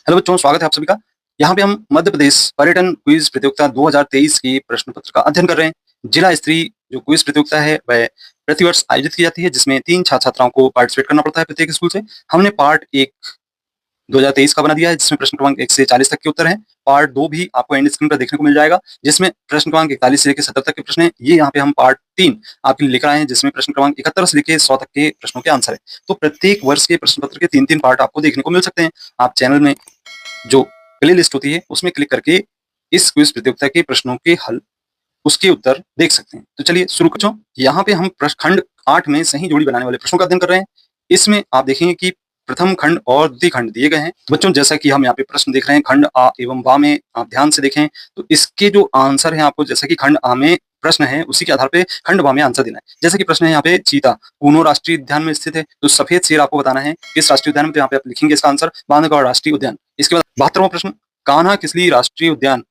Hello बच्चों, स्वागत है आप सभी का। यहाँ पे हम मध्य प्रदेश पर्यटन क्विज प्रतियोगिता 2023 की प्रश्न पत्र का अध्ययन कर रहे हैं। जिला स्तरीय जो क्विज प्रतियोगिता है वह प्रतिवर्ष आयोजित की जाती है, जिसमें 3 छात्र छात्राओं को पार्टिसिपेट करना पड़ता है प्रत्येक स्कूल से। हमने पार्ट 1 2023 का बना दिया है, जिसमें प्रश्न क्रमांक 1 से 40 तक के उत्तर हैं। पार्ट 2 भी आपको एंड स्क्रीन पर देखने को मिल जाएगा, जिसमें प्रश्न क्रमांक 41 से लेकर 70 तक के प्रश्न हैं। ये यहाँ पे हम पार्ट 3 आपके लिए लेकर आए हैं, जिसमें प्रश्न क्रमांक 71 से लेकर 100 तक के प्रश्नों के आंसर है। तो प्रत्येक वर्ष के प्रश्न पत्र के 3-3 पार्ट आपको देखने को मिल सकते हैं। आप चैनल में जो प्ले लिस्ट होती है उसमें क्लिक करके इस क्विज प्रतियोगिता के प्रश्नों के हल, उसके उत्तर देख सकते हैं। तो चलिए शुरू करते हैं। यहाँ पे हम खंड 8 में सही जोड़ी बनाने वाले प्रश्नों का अध्ययन कर रहे हैं। इसमें आप देखेंगे कि प्रथम खंड और द्वितीय खंड दिए गए हैं। बच्चों, जैसा कि हम यहाँ पे प्रश्न देख रहे हैं खंड आ एवं बा में, आप ध्यान से देखें तो इसके जो आंसर है आपको, जैसा कि खंड आ में प्रश्न है उसी के आधार पे खंड बा में आंसर देना है। जैसे कि प्रश्न है यहाँ पे चीता कूनो राष्ट्रीय उद्यान में स्थित है, तो सफेद शेर आपको बताना है किस राष्ट्रीय उद्यान में, तो यहाँ पे आप लिखेंगे इसका आंसर बांधवगढ़ राष्ट्रीय उद्यान। इसके बाद 72वां प्रश्न, कान्हा किसली राष्ट्रीय उद्यान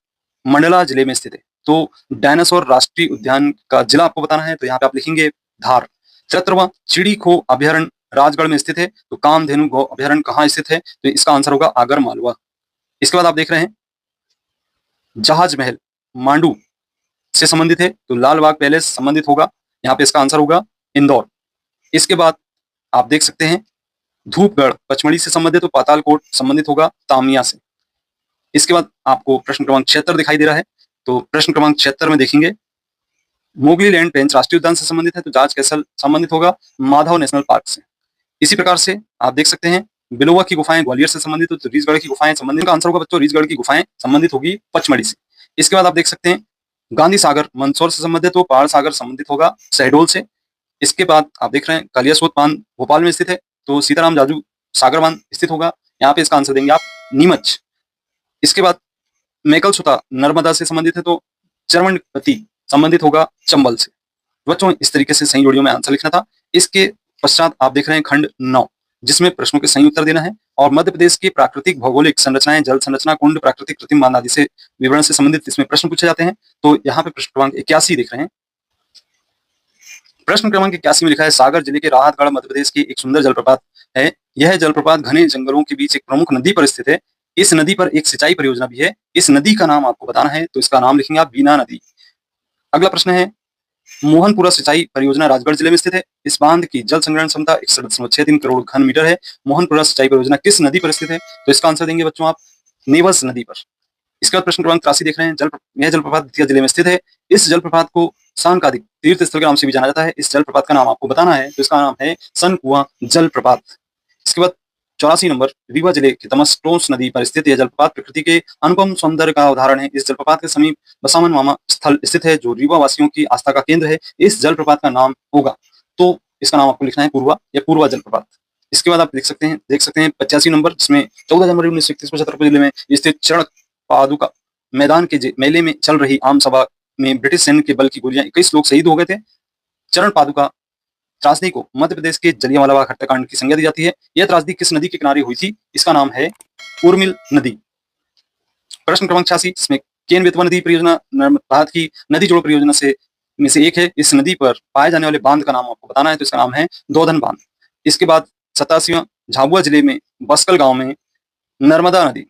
मंडला जिले में स्थित है, तो डायनासोर राष्ट्रीय उद्यान का जिला आपको बताना है, तो यहाँ पे आप लिखेंगे धार। 73वां, चिड़ी खो अभ्यारण्य राजगढ़ में स्थित है, तो कामधेनु गौ अभ्यारण्य कहाँ स्थित है, तो इसका आंसर होगा आगर मालवा। इसके बाद आप देख रहे हैं जहाज महल मांडू से संबंधित है, तो लाल बाग पैलेस संबंधित होगा, यहाँ पे इसका आंसर होगा इंदौर। इसके बाद आप देख सकते हैं धूपगढ़ पचमढ़ी से संबंधित, तो पातालकोट संबंधित होगा तामिया से। इसके बाद आपको प्रश्न क्रमांक 76 दिखाई दे रहा है, तो प्रश्न क्रमांक 76 में देखेंगे मोगली लैंड पेंच राष्ट्रीय उद्यान से संबंधित है, तो जाज कैसल संबंधित होगा माधव नेशनल पार्क से। इसी प्रकार से आप देख सकते हैं बिलोवा की गुफाएं ग्वालियर से संबंधित, तो रीछगढ़ की गुफाएं संबंधित का आंसर होगा बच्चों रीछगढ़ की गुफाएं संबंधित होगी पचमढ़ी से। इसके बाद आप देख सकते हैं गांधी सागर मंदसौर से संबंधित, तो पहाड़ सागर संबंधित होगा शहडोल से। इसके बाद आप देख रहे हैं कालियासोत बांध भोपाल में स्थित है, तो सीताराम जाजू सागर बांध स्थित होगा, यहाँ पे इसका आंसर देंगे आप नीमच। इसके बाद मेकल सुता नर्मदा से संबंधित है, तो चरवनपति संबंधित होगा चंबल से। बच्चों, इस तरीके से सही जोड़ियों में आंसर लिखना था। इसके पश्चात आप देख रहे हैं खंड 9, जिसमें प्रश्नों के सही उत्तर देना है, और मध्य प्रदेश की प्राकृतिक भौगोलिक संरचनाएं, जल संरचना, कुंड, प्राकृतिक कृत्रिम बांध आदि से विवरण से संबंधित इसमें प्रश्न पूछे जाते हैं। तो यहाँ पे प्रश्न क्रमांक 81 देख रहे हैं। प्रश्न क्रमांक 81 में लिखा है सागर जिले के राहतगढ़ मध्य प्रदेश की एक सुंदर जलप्रपात है। यह जलप्रपात घने जंगलों के बीच एक प्रमुख नदी पर स्थित है। इस नदी पर एक सिंचाई परियोजना भी है। इस नदी का नाम आपको बताना है, तो इसका नाम लिखेंगे आप बीना नदी। अगला प्रश्न है मोहनपुरा सिंचाई परियोजना राजगढ़ जिले में स्थित है। इस बांध की जल संग्रहण क्षमता 61.63 करोड़ घन मीटर है। मोहनपुरा सिंचाई परियोजना किस नदी पर स्थित है, तो इसका आंसर देंगे बच्चों आप नेवस नदी पर। इसके बाद प्रश्न क्रमांक 83 देख रहे हैं यह जलप्रपात दतिया जिले में स्थित है। इस जलप्रपात को सांकादिक तीर्थ स्थल के नाम से भी जाना जाता है। इस जलप्रपात का नाम आपको बताना है, तो इसका नाम है सन कुआं जलप्रपात। इसके बाद 84 नंबर, रीवा जिले की तमसटोंस नदी पर स्थित यह जलप्रपात प्रकृति के अनुपम सौंदर्य का उदाहरण है। इस जलप्रपात के समीप बसामन मामा स्थल स्थित है, जो रीवा वासियों की आस्था का केंद्र है। इस जलप्रपात का नाम होगा, तो इसका नाम आपको लिखना है पूर्वा या पूर्वा जलप्रपात। इसके बाद आप देख सकते हैं 85 नंबर, जिसमें 14 जनवरी 1931 को छतरपुर जिले में स्थित चरण पादुका मैदान के मेले में चल रही आम सभा में ब्रिटिश सैन्य के बल की गोलियां 21 लोग शहीद हो गए थे। चरण पादुका त्रासदी को मध्य प्रदेश के जलियांवाला बाग हत्याकांड की संज्ञा दी जाती है। यह त्रासदी किस नदी के किनारे हुई थी, इसका नाम है उर्मिल नदी। प्रश्न क्रमांक 86, जिसमें केन बेतवा नदी परियोजना भारत की नदी जोड़ो परियोजना में से एक है। इस नदी पर पाए जाने वाले बांध का नाम आपको बताना है, तो इसका नाम है दोधन बांध। इसके बाद 87वां, झाबुआ जिले में बसकल गांव में नर्मदा नदी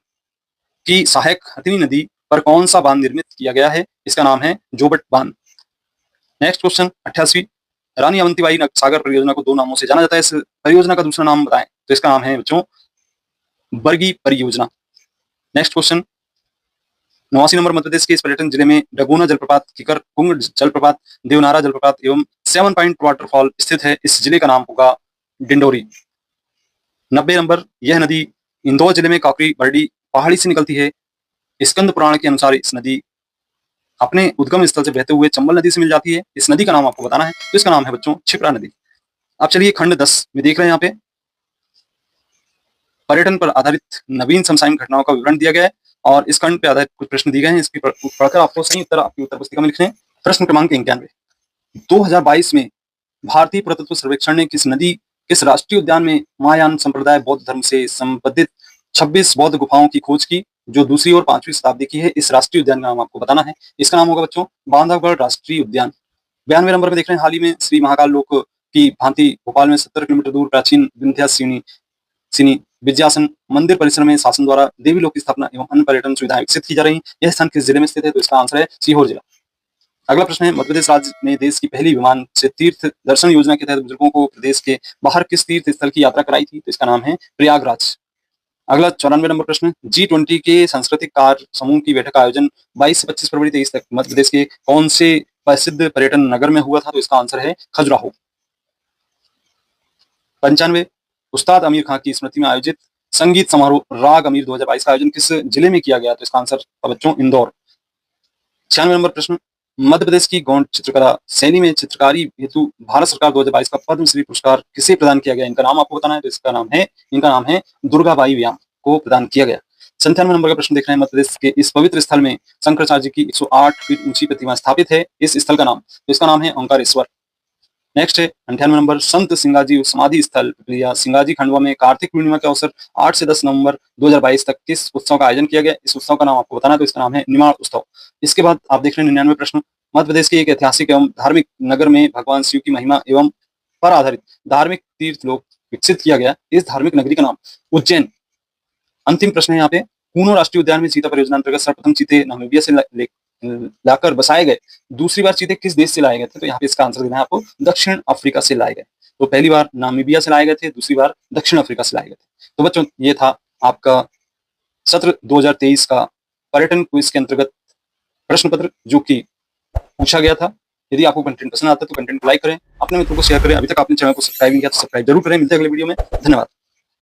की सहायक हथिनी नदी पर कौन सा बांध निर्मित किया गया है, इसका नाम है जोबट बांध। नेक्स्ट क्वेश्चन 88, रानी अवंतीबाई सागर परियोजना को 2 नामों से जाना जाता है। इस परियोजना का दूसरा नाम बताएं, तो इसका नाम है बच्चों बरगी परियोजना। Next question 89 number, Madhya Pradesh के इस पर्यटन जिले में डगोना जलप्रपात, किकर कुंग जलप्रपात, देवनारा जलप्रपात एवं 7 पॉइंट वाटरफॉल स्थित है। इस जिले का नाम होगा डिंडोरी। 90 नंबर, यह नदी इंदौर जिले में काकरी बरडी पहाड़ी से निकलती है। स्कंद पुराण के अनुसार इस नदी अपने उद्गम स्थल से बहते हुए चंबल नदी से मिल जाती है। इस नदी का नाम आपको बताना है, तो इसका नाम है बच्चों क्षिप्रा नदी। अब चलिए खंड 10 में देख रहे हैं, यहाँ पे पर्यटन पर आधारित नवीन समसामयिक घटनाओं का विवरण दिया गया है, और इस खंड पे आधारित कुछ प्रश्न दिए गए हैं। इसकी पढ़कर आपको सही उत्तर आपकी उत्तर पुस्तिका में लिखने हैं। प्रश्न क्रमांक 91, 2022 में भारतीय पुरातत्व सर्वेक्षण ने किस राष्ट्रीय उद्यान में महायान संप्रदाय बौद्ध धर्म से संबंधित 26 बौद्ध गुफाओं की खोज की, जो 2री और 5वीं शताब्दी की है। इस राष्ट्रीय उद्यान का नाम आपको बताना है, इसका नाम होगा बच्चों बांधवगढ़ राष्ट्रीय उद्यान। 92 नंबर में देख रहे हैं हाल ही में श्री महाकाल लोक की भांति भोपाल में 70 किलोमीटर दूर प्राचीन विंध्यासिनी विद्यासन मंदिर परिसर में शासन द्वारा देवी लोक की स्थापना एवं अन्य पर्यटन सुविधाएं विकसित की जा रही हैं। यह स्थान किस जिले में स्थित है? तो इसका आंसर है सीहोर जिला। अगला प्रश्न है, मध्य प्रदेश राज्य ने देश की पहली विमान से तीर्थ दर्शन योजना के तहत बुजुर्गों को प्रदेश के बाहर किस तीर्थ स्थल की यात्रा कराई थी? तो इसका नाम है प्रयागराज। अगला 94 नंबर प्रश्न, G20 के सांस्कृतिक कार्य समूह की बैठक का आयोजन 22 से 25 फरवरी 23 तक मध्य प्रदेश के कौन से प्रसिद्ध पर्यटन नगर में हुआ था? तो इसका आंसर है खजुराहो। 95, उस्ताद आमिर खान की स्मृति में आयोजित संगीत समारोह राग अमीर 2022 का आयोजन किस जिले में किया गया? तो इसका आंसर था बच्चों इंदौर। 96 नंबर प्रश्न, मध्य प्रदेश की गौड़ चित्रकला शैली में चित्रकारी हेतु भारत सरकार 2022 का पद्मश्री पुरस्कार किसे प्रदान किया गया? इनका नाम आपको बताना है। तो इनका नाम है दुर्गाबाई व्याम को प्रदान किया गया। 97 नंबर का प्रश्न देख रहे हैं, मध्य प्रदेश के इस पवित्र स्थल में शंकराचार्य जी की 108 फीट ऊंची प्रतिमा स्थापित है। इस स्थल का नाम? तो इसका नाम है ओंकारेश्वर। नेक्स्ट है 98 नंबर, संत सिंगाजी समाधि स्थल पिपलिया सिंगाजी खंडवा में कार्तिक पूर्णिमा के अवसर 8 से 10 नवंबर 2022 तक किस उत्सव का आयोजन किया गया? इस उत्सव का नाम आपको बताना है। तो इसका नाम है निमाड़ उत्सव। इसके बाद आप देख रहे हैं 99 प्रश्न, मध्य प्रदेश के एक ऐतिहासिक एवं धार्मिक नगर में भगवान शिव की महिमा एवं पर आधारित धार्मिक तीर्थ लोक विकसित किया गया। इस धार्मिक नगरी का नाम? उज्जैन। अंतिम प्रश्न है यहाँ पे, कूनो राष्ट्रीय उद्यान में चीता परियोजना अंतर्गत सर्वप्रथम चीते नामीबिया से लाकर बसाए गए। दूसरी बार चीते किस देश से लाए गए थे? तो यहाँ पे इसका आंसर देना है आपको, दक्षिण अफ्रीका से लाए गए। तो पहली बार नामीबिया से लाए गए थे, दूसरी बार दक्षिण अफ्रीका से लाए गए थे। तो बच्चों ये था आपका सत्र 2023 का पर्यटन क्विज के अंतर्गत प्रश्न पत्र जो कि पूछा गया था। यदि आपको कंटेंट पसंद आता है तो कंटेंट को लाइक करें, अपने मित्रों को शेयर करें। अभी तक आपने चैनल को सब्सक्राइब नहीं किया तो सब्सक्राइब जरूर करें। मिलते हैं अगले वीडियो में। धन्यवाद।